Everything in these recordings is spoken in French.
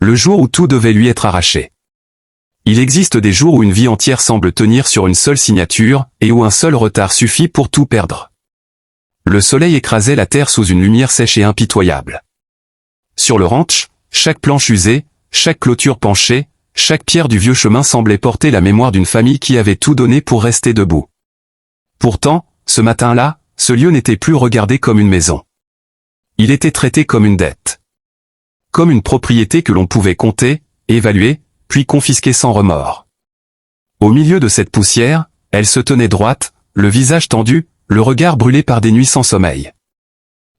Le jour où tout devait lui être arraché. Il existe des jours où une vie entière semble tenir sur une seule signature, et où un seul retard suffit pour tout perdre. Le soleil écrasait la terre sous une lumière sèche et impitoyable. Sur le ranch, chaque planche usée, chaque clôture penchée, chaque pierre du vieux chemin semblait porter la mémoire d'une famille qui avait tout donné pour rester debout. Pourtant, ce matin-là, ce lieu n'était plus regardé comme une maison. Il était traité comme une dette. Comme une propriété que l'on pouvait compter, évaluer, puis confisquer sans remords. Au milieu de cette poussière, elle se tenait droite, le visage tendu, le regard brûlé par des nuits sans sommeil.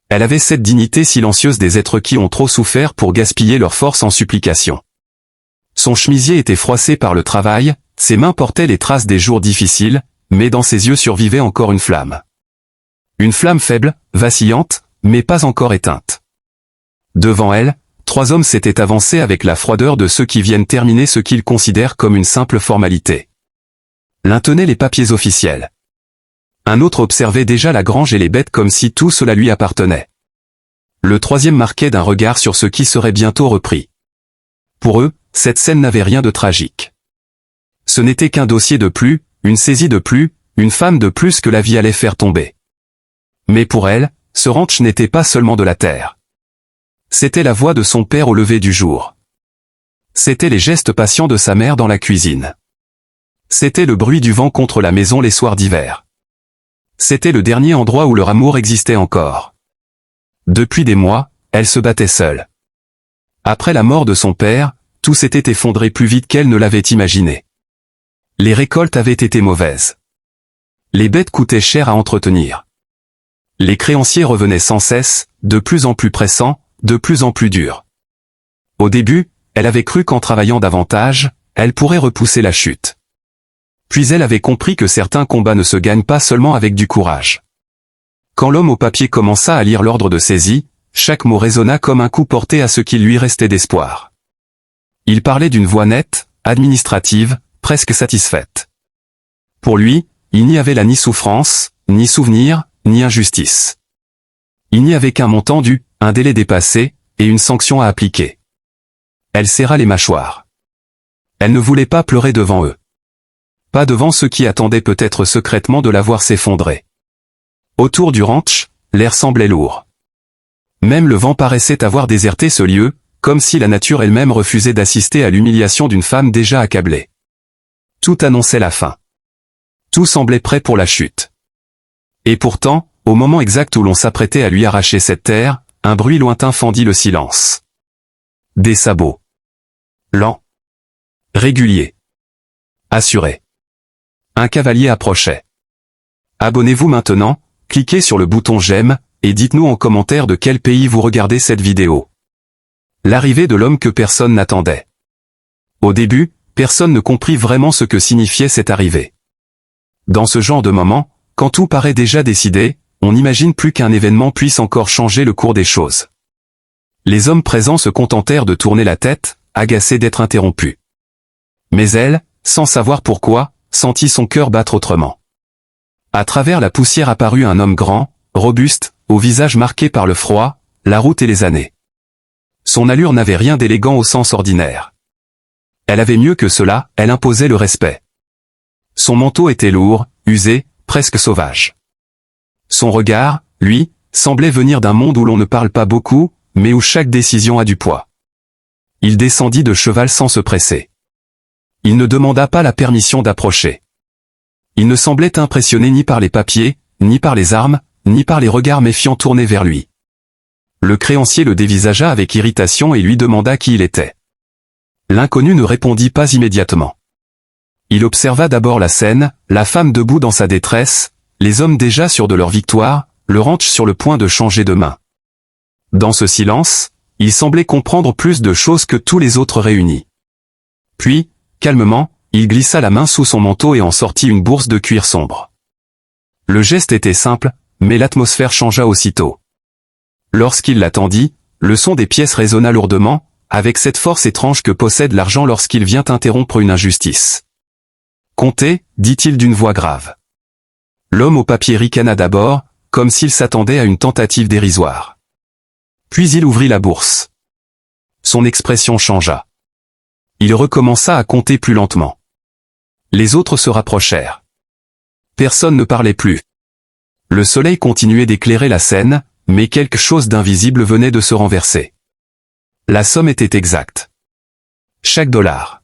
Elle avait cette dignité silencieuse des êtres qui ont trop souffert pour gaspiller leur force en supplication. Son chemisier était froissé par le travail, ses mains portaient les traces des jours difficiles, mais dans ses yeux survivait encore une flamme. Une flamme faible, vacillante, mais pas encore éteinte. Devant elle, 3 hommes s'étaient avancés avec la froideur de ceux qui viennent terminer ce qu'ils considèrent comme une simple formalité. L'un tenait les papiers officiels. Un autre observait déjà la grange et les bêtes comme si tout cela lui appartenait. Le troisième marquait d'un regard sur ce qui serait bientôt repris. Pour eux, cette scène n'avait rien de tragique. Ce n'était qu'un dossier de plus, une saisie de plus, une femme de plus que la vie allait faire tomber. Mais pour elle, ce ranch n'était pas seulement de la terre. C'était la voix de son père au lever du jour. C'étaient les gestes patients de sa mère dans la cuisine. C'était le bruit du vent contre la maison les soirs d'hiver. C'était le dernier endroit où leur amour existait encore. Depuis des mois, elle se battait seule. Après la mort de son père, tout s'était effondré plus vite qu'elle ne l'avait imaginé. Les récoltes avaient été mauvaises. Les bêtes coûtaient cher à entretenir. Les créanciers revenaient sans cesse, de plus en plus pressants, de plus en plus durs. Au début, elle avait cru qu'en travaillant davantage, elle pourrait repousser la chute. Puis elle avait compris que certains combats ne se gagnent pas seulement avec du courage. Quand l'homme au papier commença à lire l'ordre de saisie, chaque mot résonna comme un coup porté à ce qui lui restait d'espoir. Il parlait d'une voix nette, administrative, presque satisfaite. Pour lui, il n'y avait là ni souffrance, ni souvenir, ni injustice. Il n'y avait qu'un montant dû, un délai dépassé, et une sanction à appliquer. Elle serra les mâchoires. Elle ne voulait pas pleurer devant eux. Pas devant ceux qui attendaient peut-être secrètement de la voir s'effondrer. Autour du ranch, l'air semblait lourd. Même le vent paraissait avoir déserté ce lieu, comme si la nature elle-même refusait d'assister à l'humiliation d'une femme déjà accablée. Tout annonçait la fin. Tout semblait prêt pour la chute. Et pourtant, au moment exact où l'on s'apprêtait à lui arracher cette terre, un bruit lointain fendit le silence. Des sabots. Lents. Réguliers. Assurés. Un cavalier approchait. Abonnez-vous maintenant, cliquez sur le bouton j'aime, et dites-nous en commentaire de quel pays vous regardez cette vidéo. L'arrivée de l'homme que personne n'attendait. Au début, personne ne comprit vraiment ce que signifiait cette arrivée. Dans ce genre de moment, quand tout paraît déjà décidé, on n'imagine plus qu'un événement puisse encore changer le cours des choses. Les hommes présents se contentèrent de tourner la tête, agacés d'être interrompus. Mais elle, sans savoir pourquoi, sentit son cœur battre autrement. À travers la poussière apparut un homme grand, robuste, au visage marqué par le froid, la route et les années. Son allure n'avait rien d'élégant au sens ordinaire. Elle avait mieux que cela, elle imposait le respect. Son manteau était lourd, usé, presque sauvage. Son regard, lui, semblait venir d'un monde où l'on ne parle pas beaucoup, mais où chaque décision a du poids. Il descendit de cheval sans se presser. Il ne demanda pas la permission d'approcher. Il ne semblait impressionné ni par les papiers, ni par les armes, ni par les regards méfiants tournés vers lui. Le créancier le dévisagea avec irritation et lui demanda qui il était. L'inconnu ne répondit pas immédiatement. Il observa d'abord la scène, la femme debout dans sa détresse, les hommes déjà sûrs de leur victoire, le ranch sur le point de changer de main. Dans ce silence, il semblait comprendre plus de choses que tous les autres réunis. Puis, calmement, il glissa la main sous son manteau et en sortit une bourse de cuir sombre. Le geste était simple, mais l'atmosphère changea aussitôt. Lorsqu'il la tendit, le son des pièces résonna lourdement, avec cette force étrange que possède l'argent lorsqu'il vient interrompre une injustice. « Comptez, dit-il d'une voix grave. » L'homme au papier ricana d'abord, comme s'il s'attendait à une tentative dérisoire. Puis il ouvrit la bourse. Son expression changea. Il recommença à compter plus lentement. Les autres se rapprochèrent. Personne ne parlait plus. Le soleil continuait d'éclairer la scène, mais quelque chose d'invisible venait de se renverser. La somme était exacte. Chaque dollar.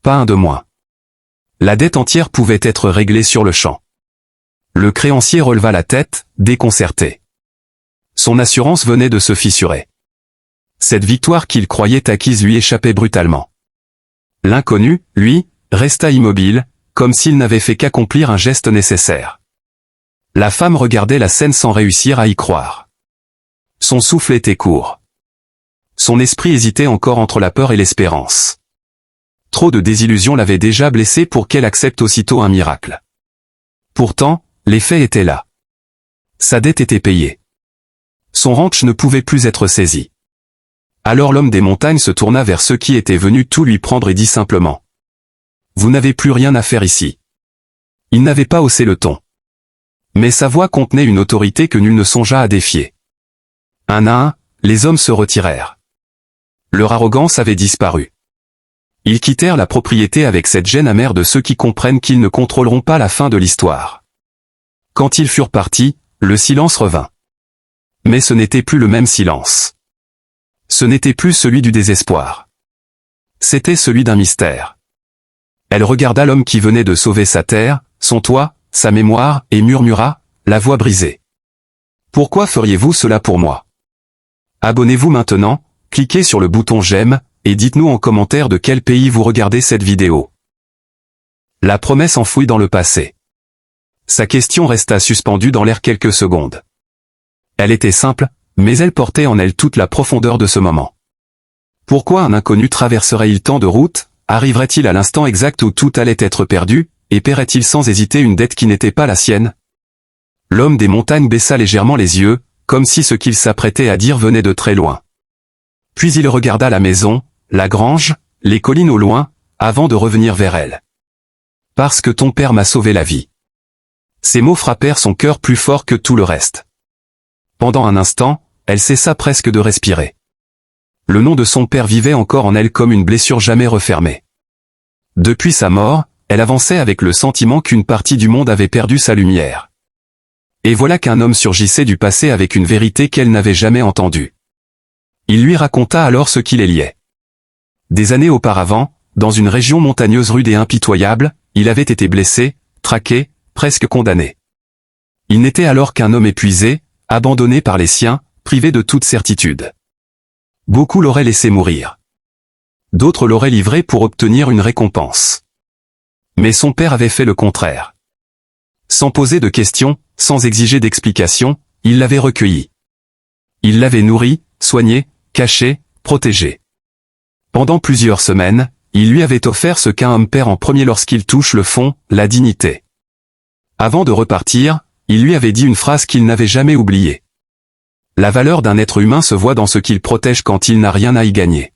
Pas un de moins. La dette entière pouvait être réglée sur le champ. Le créancier releva la tête, déconcerté. Son assurance venait de se fissurer. Cette victoire qu'il croyait acquise lui échappait brutalement. L'inconnu, lui, resta immobile, comme s'il n'avait fait qu'accomplir un geste nécessaire. La femme regardait la scène sans réussir à y croire. Son souffle était court. Son esprit hésitait encore entre la peur et l'espérance. Trop de désillusions l'avaient déjà blessée pour qu'elle accepte aussitôt un miracle. Pourtant, les faits étaient là. Sa dette était payée. Son ranch ne pouvait plus être saisi. Alors l'homme des montagnes se tourna vers ceux qui étaient venus tout lui prendre et dit simplement. « Vous n'avez plus rien à faire ici. » Il n'avait pas haussé le ton. Mais sa voix contenait une autorité que nul ne songea à défier. Un à un, les hommes se retirèrent. Leur arrogance avait disparu. Ils quittèrent la propriété avec cette gêne amère de ceux qui comprennent qu'ils ne contrôleront pas la fin de l'histoire. Quand ils furent partis, le silence revint. Mais ce n'était plus le même silence. Ce n'était plus celui du désespoir. C'était celui d'un mystère. Elle regarda l'homme qui venait de sauver sa terre, son toit, sa mémoire, et murmura, la voix brisée. « Pourquoi feriez-vous cela pour moi ? Abonnez-vous maintenant, cliquez sur le bouton j'aime, et dites-nous en commentaire de quel pays vous regardez cette vidéo. » La promesse enfouie dans le passé. Sa question resta suspendue dans l'air quelques secondes. Elle était simple, mais elle portait en elle toute la profondeur de ce moment. Pourquoi un inconnu traverserait-il tant de routes, arriverait-il à l'instant exact où tout allait être perdu, et paierait-il sans hésiter une dette qui n'était pas la sienne? L'homme des montagnes baissa légèrement les yeux, comme si ce qu'il s'apprêtait à dire venait de très loin. Puis il regarda la maison, la grange, les collines au loin, avant de revenir vers elle. « Parce que ton père m'a sauvé la vie. » Ces mots frappèrent son cœur plus fort que tout le reste. Pendant un instant, elle cessa presque de respirer. Le nom de son père vivait encore en elle comme une blessure jamais refermée. Depuis sa mort, elle avançait avec le sentiment qu'une partie du monde avait perdu sa lumière. Et voilà qu'un homme surgissait du passé avec une vérité qu'elle n'avait jamais entendue. Il lui raconta alors ce qui les liait. Des années auparavant, dans une région montagneuse rude et impitoyable, il avait été blessé, traqué, presque condamné. Il n'était alors qu'un homme épuisé, abandonné par les siens, privé de toute certitude. Beaucoup l'auraient laissé mourir. D'autres l'auraient livré pour obtenir une récompense. Mais son père avait fait le contraire. Sans poser de questions, sans exiger d'explications, il l'avait recueilli. Il l'avait nourri, soigné, caché, protégé. Pendant plusieurs semaines, il lui avait offert ce qu'un homme perd en premier lorsqu'il touche le fond, la dignité. Avant de repartir, il lui avait dit une phrase qu'il n'avait jamais oubliée. La valeur d'un être humain se voit dans ce qu'il protège quand il n'a rien à y gagner.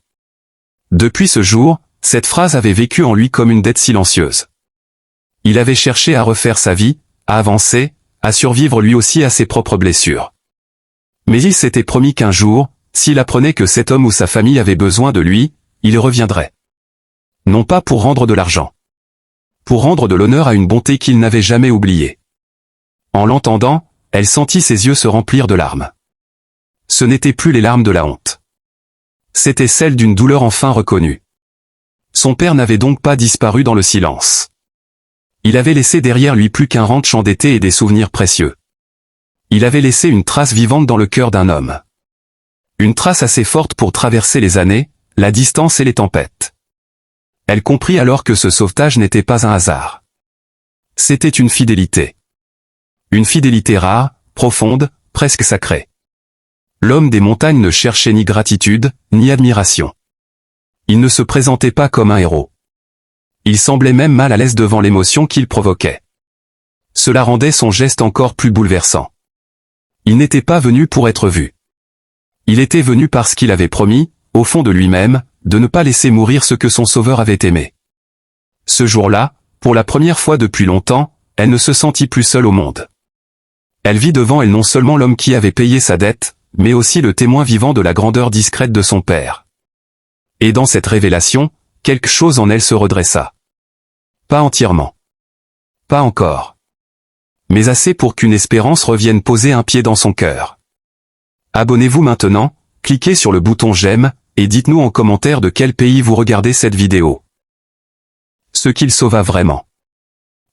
Depuis ce jour, cette phrase avait vécu en lui comme une dette silencieuse. Il avait cherché à refaire sa vie, à avancer, à survivre lui aussi à ses propres blessures. Mais il s'était promis qu'un jour, s'il apprenait que cet homme ou sa famille avait besoin de lui, il reviendrait. Non pas pour rendre de l'argent. Pour rendre de l'honneur à une bonté qu'il n'avait jamais oubliée. En l'entendant, elle sentit ses yeux se remplir de larmes. Ce n'étaient plus les larmes de la honte. C'était celles d'une douleur enfin reconnue. Son père n'avait donc pas disparu dans le silence. Il avait laissé derrière lui plus qu'un ranch endetté et des souvenirs précieux. Il avait laissé une trace vivante dans le cœur d'un homme. Une trace assez forte pour traverser les années, la distance et les tempêtes. Elle comprit alors que ce sauvetage n'était pas un hasard. C'était une fidélité. Une fidélité rare, profonde, presque sacrée. L'homme des montagnes ne cherchait ni gratitude, ni admiration. Il ne se présentait pas comme un héros. Il semblait même mal à l'aise devant l'émotion qu'il provoquait. Cela rendait son geste encore plus bouleversant. Il n'était pas venu pour être vu. Il était venu parce qu'il avait promis, au fond de lui-même, de ne pas laisser mourir ce que son sauveur avait aimé. Ce jour-là, pour la première fois depuis longtemps, elle ne se sentit plus seule au monde. Elle vit devant elle non seulement l'homme qui avait payé sa dette, mais aussi le témoin vivant de la grandeur discrète de son père. Et dans cette révélation, quelque chose en elle se redressa. Pas entièrement. Pas encore. Mais assez pour qu'une espérance revienne poser un pied dans son cœur. Abonnez-vous maintenant, cliquez sur le bouton j'aime, et dites-nous en commentaire de quel pays vous regardez cette vidéo. Ce qu'il sauva vraiment.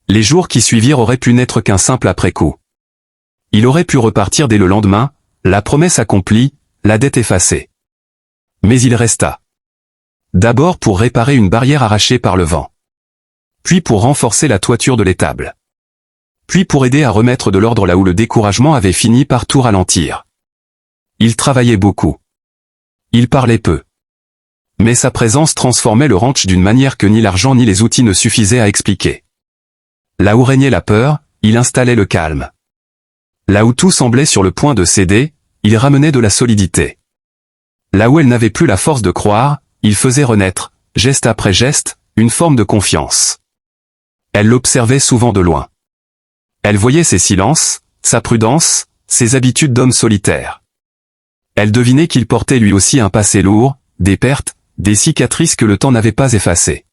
Les jours qui suivirent auraient pu n'être qu'un simple après-coup. Il aurait pu repartir dès le lendemain, la promesse accomplie, la dette effacée. Mais il resta. D'abord pour réparer une barrière arrachée par le vent. Puis pour renforcer la toiture de l'étable. Puis pour aider à remettre de l'ordre là où le découragement avait fini par tout ralentir. Il travaillait beaucoup. Il parlait peu. Mais sa présence transformait le ranch d'une manière que ni l'argent ni les outils ne suffisaient à expliquer. Là où régnait la peur, il installait le calme. Là où tout semblait sur le point de céder, il ramenait de la solidité. Là où elle n'avait plus la force de croire, il faisait renaître, geste après geste, une forme de confiance. Elle l'observait souvent de loin. Elle voyait ses silences, sa prudence, ses habitudes d'homme solitaire. Elle devinait qu'il portait lui aussi un passé lourd, des pertes, des cicatrices que le temps n'avait pas effacées.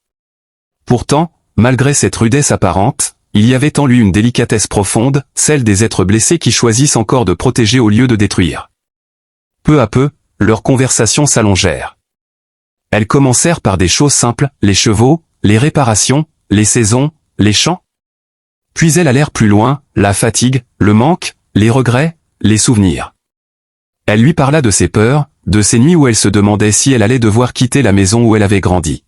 Pourtant, malgré cette rudesse apparente, il y avait en lui une délicatesse profonde, celle des êtres blessés qui choisissent encore de protéger au lieu de détruire. Peu à peu, leurs conversations s'allongèrent. Elles commencèrent par des choses simples, les chevaux, les réparations, les saisons, les champs. Puis elles allèrent plus loin, la fatigue, le manque, les regrets, les souvenirs. Elle lui parla de ses peurs, de ces nuits où elle se demandait si elle allait devoir quitter la maison où elle avait grandi.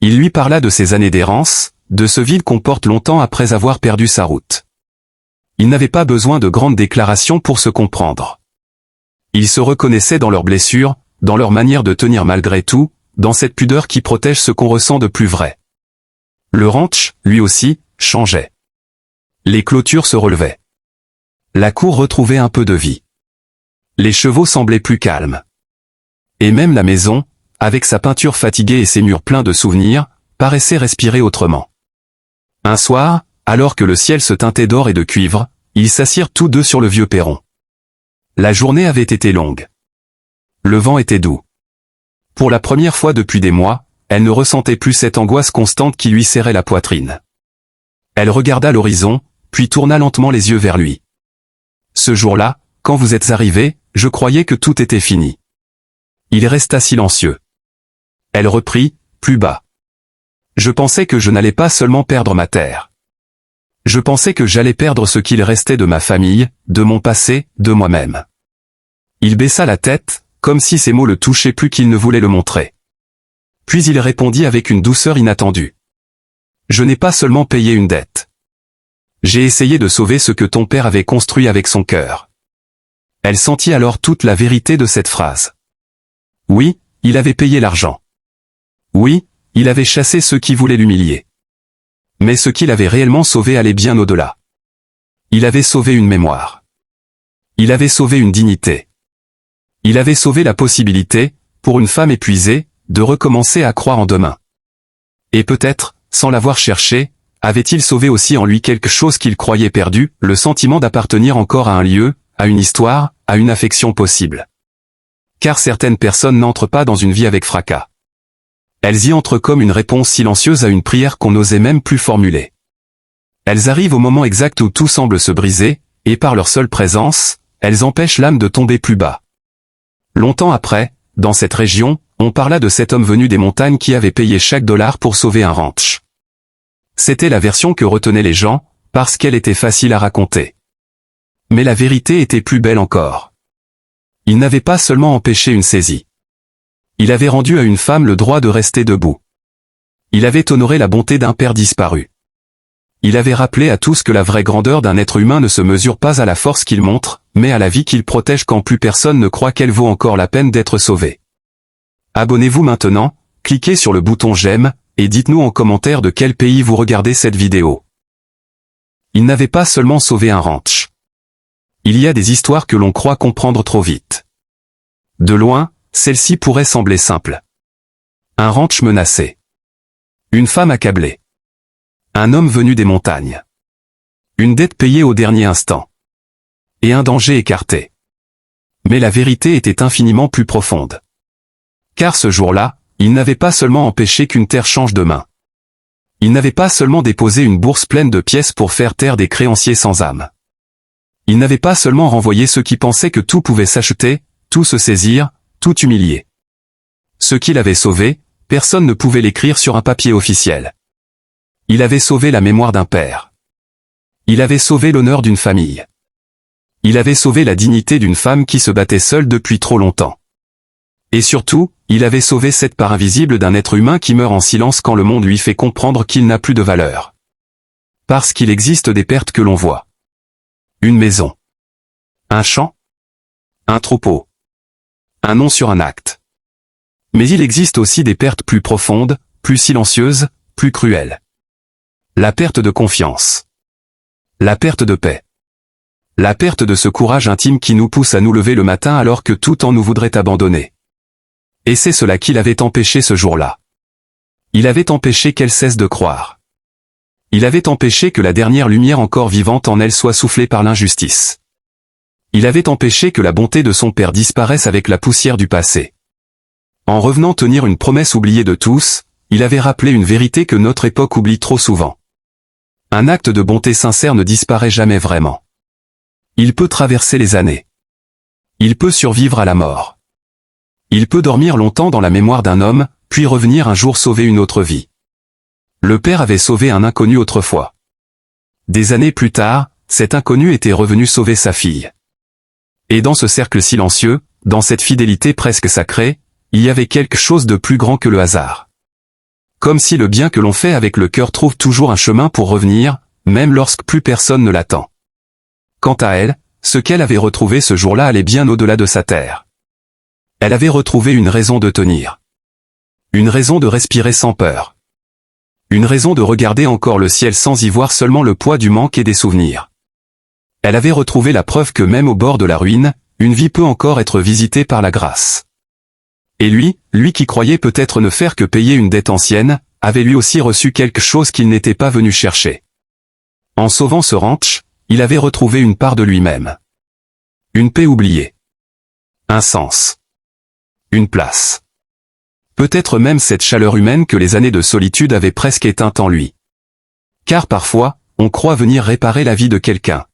Il lui parla de ses années d'errance, de ce vide qu'on porte longtemps après avoir perdu sa route. Il n'avait pas besoin de grandes déclarations pour se comprendre. Il se reconnaissait dans leurs blessures, dans leur manière de tenir malgré tout, dans cette pudeur qui protège ce qu'on ressent de plus vrai. Le ranch, lui aussi, changeait. Les clôtures se relevaient. La cour retrouvait un peu de vie. Les chevaux semblaient plus calmes. Et même la maison, avec sa peinture fatiguée et ses murs pleins de souvenirs, paraissait respirer autrement. Un soir, alors que le ciel se teintait d'or et de cuivre, ils s'assirent tous deux sur le vieux perron. La journée avait été longue. Le vent était doux. Pour la première fois depuis des mois, elle ne ressentait plus cette angoisse constante qui lui serrait la poitrine. Elle regarda l'horizon, puis tourna lentement les yeux vers lui. Ce jour-là, quand vous êtes arrivé, je croyais que tout était fini. Il resta silencieux. Elle reprit, plus bas. Je pensais que je n'allais pas seulement perdre ma terre. Je pensais que j'allais perdre ce qu'il restait de ma famille, de mon passé, de moi-même. Il baissa la tête, comme si ces mots le touchaient plus qu'il ne voulait le montrer. Puis il répondit avec une douceur inattendue. Je n'ai pas seulement payé une dette. J'ai essayé de sauver ce que ton père avait construit avec son cœur. Elle sentit alors toute la vérité de cette phrase. Oui, il avait payé l'argent. Oui, il avait chassé ceux qui voulaient l'humilier. Mais ce qu'il avait réellement sauvé allait bien au-delà. Il avait sauvé une mémoire. Il avait sauvé une dignité. Il avait sauvé la possibilité, pour une femme épuisée, de recommencer à croire en demain. Et peut-être, sans l'avoir cherché, avait-il sauvé aussi en lui quelque chose qu'il croyait perdu, le sentiment d'appartenir encore à un lieu, à une histoire, à une affection possible. Car certaines personnes n'entrent pas dans une vie avec fracas. Elles y entrent comme une réponse silencieuse à une prière qu'on n'osait même plus formuler. Elles arrivent au moment exact où tout semble se briser, et par leur seule présence, elles empêchent l'âme de tomber plus bas. Longtemps après, dans cette région, on parla de cet homme venu des montagnes qui avait payé chaque dollar pour sauver un ranch. C'était la version que retenaient les gens, parce qu'elle était facile à raconter. Mais la vérité était plus belle encore. Il n'avait pas seulement empêché une saisie. Il avait rendu à une femme le droit de rester debout. Il avait honoré la bonté d'un père disparu. Il avait rappelé à tous que la vraie grandeur d'un être humain ne se mesure pas à la force qu'il montre, mais à la vie qu'il protège quand plus personne ne croit qu'elle vaut encore la peine d'être sauvée. Abonnez-vous maintenant, cliquez sur le bouton j'aime, et dites-nous en commentaire de quel pays vous regardez cette vidéo. Il n'avait pas seulement sauvé un ranch. Il y a des histoires que l'on croit comprendre trop vite. De loin, celle-ci pourrait sembler simple. Un ranch menacé. Une femme accablée. Un homme venu des montagnes. Une dette payée au dernier instant. Et un danger écarté. Mais la vérité était infiniment plus profonde. Car ce jour-là, il n'avait pas seulement empêché qu'une terre change de main. Il n'avait pas seulement déposé une bourse pleine de pièces pour faire taire des créanciers sans âme. Il n'avait pas seulement renvoyé ceux qui pensaient que tout pouvait s'acheter, tout se saisir, tout humilier. Ce qu'il avait sauvé, personne ne pouvait l'écrire sur un papier officiel. Il avait sauvé la mémoire d'un père. Il avait sauvé l'honneur d'une famille. Il avait sauvé la dignité d'une femme qui se battait seule depuis trop longtemps. Et surtout, il avait sauvé cette part invisible d'un être humain qui meurt en silence quand le monde lui fait comprendre qu'il n'a plus de valeur. Parce qu'il existe des pertes que l'on voit. Une maison. Un champ. Un troupeau. Un nom sur un acte. Mais il existe aussi des pertes plus profondes, plus silencieuses, plus cruelles. La perte de confiance. La perte de paix. La perte de ce courage intime qui nous pousse à nous lever le matin alors que tout en nous voudrait abandonner. Et c'est cela qui l'avait empêché ce jour-là. Il avait empêché qu'elle cesse de croire. Il avait empêché que la dernière lumière encore vivante en elle soit soufflée par l'injustice. Il avait empêché que la bonté de son père disparaisse avec la poussière du passé. En revenant tenir une promesse oubliée de tous, il avait rappelé une vérité que notre époque oublie trop souvent. Un acte de bonté sincère ne disparaît jamais vraiment. Il peut traverser les années. Il peut survivre à la mort. Il peut dormir longtemps dans la mémoire d'un homme, puis revenir un jour sauver une autre vie. Le père avait sauvé un inconnu autrefois. Des années plus tard, cet inconnu était revenu sauver sa fille. Et dans ce cercle silencieux, dans cette fidélité presque sacrée, il y avait quelque chose de plus grand que le hasard. Comme si le bien que l'on fait avec le cœur trouve toujours un chemin pour revenir, même lorsque plus personne ne l'attend. Quant à elle, ce qu'elle avait retrouvé ce jour-là allait bien au-delà de sa terre. Elle avait retrouvé une raison de tenir. Une raison de respirer sans peur. Une raison de regarder encore le ciel sans y voir seulement le poids du manque et des souvenirs. Elle avait retrouvé la preuve que même au bord de la ruine, une vie peut encore être visitée par la grâce. Et lui qui croyait peut-être ne faire que payer une dette ancienne, avait lui aussi reçu quelque chose qu'il n'était pas venu chercher. En sauvant ce ranch, il avait retrouvé une part de lui-même. Une paix oubliée. Un sens. Une place. Peut-être même cette chaleur humaine que les années de solitude avaient presque éteinte en lui. Car parfois, on croit venir réparer la vie de quelqu'un.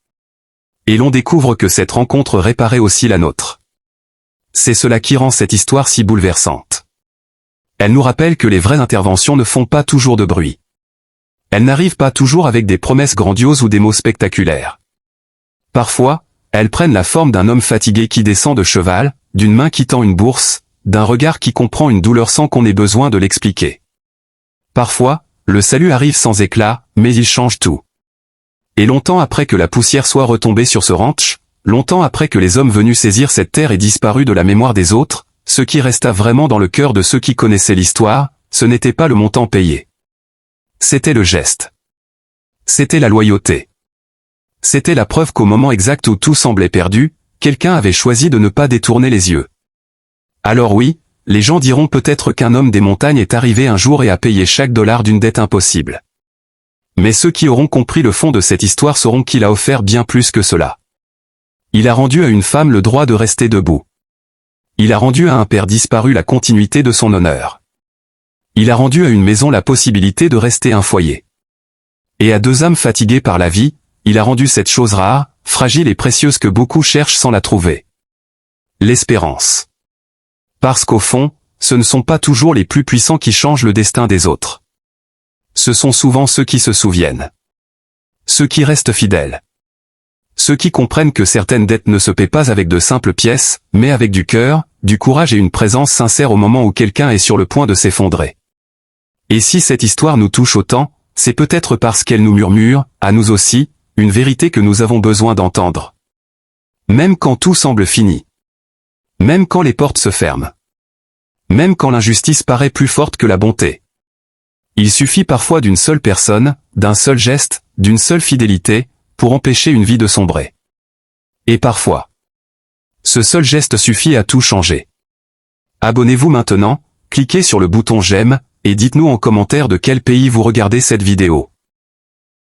Et l'on découvre que cette rencontre réparait aussi la nôtre. C'est cela qui rend cette histoire si bouleversante. Elle nous rappelle que les vraies interventions ne font pas toujours de bruit. Elles n'arrivent pas toujours avec des promesses grandioses ou des mots spectaculaires. Parfois, elles prennent la forme d'un homme fatigué qui descend de cheval, d'une main qui tend une bourse, d'un regard qui comprend une douleur sans qu'on ait besoin de l'expliquer. Parfois, le salut arrive sans éclat, mais il change tout. Et longtemps après que la poussière soit retombée sur ce ranch, longtemps après que les hommes venus saisir cette terre aient disparu de la mémoire des autres, ce qui resta vraiment dans le cœur de ceux qui connaissaient l'histoire, ce n'était pas le montant payé. C'était le geste. C'était la loyauté. C'était la preuve qu'au moment exact où tout semblait perdu, quelqu'un avait choisi de ne pas détourner les yeux. Alors oui, les gens diront peut-être qu'un homme des montagnes est arrivé un jour et a payé chaque dollar d'une dette impossible. Mais ceux qui auront compris le fond de cette histoire sauront qu'il a offert bien plus que cela. Il a rendu à une femme le droit de rester debout. Il a rendu à un père disparu la continuité de son honneur. Il a rendu à une maison la possibilité de rester un foyer. Et à deux âmes fatiguées par la vie, il a rendu cette chose rare, fragile et précieuse que beaucoup cherchent sans la trouver. L'espérance. Parce qu'au fond, ce ne sont pas toujours les plus puissants qui changent le destin des autres. Ce sont souvent ceux qui se souviennent. Ceux qui restent fidèles. Ceux qui comprennent que certaines dettes ne se paient pas avec de simples pièces, mais avec du cœur, du courage et une présence sincère au moment où quelqu'un est sur le point de s'effondrer. Et si cette histoire nous touche autant, c'est peut-être parce qu'elle nous murmure, à nous aussi, une vérité que nous avons besoin d'entendre. Même quand tout semble fini. Même quand les portes se ferment. Même quand l'injustice paraît plus forte que la bonté. Il suffit parfois d'une seule personne, d'un seul geste, d'une seule fidélité, pour empêcher une vie de sombrer. Et parfois, ce seul geste suffit à tout changer. Abonnez-vous maintenant, cliquez sur le bouton j'aime, et dites-nous en commentaire de quel pays vous regardez cette vidéo.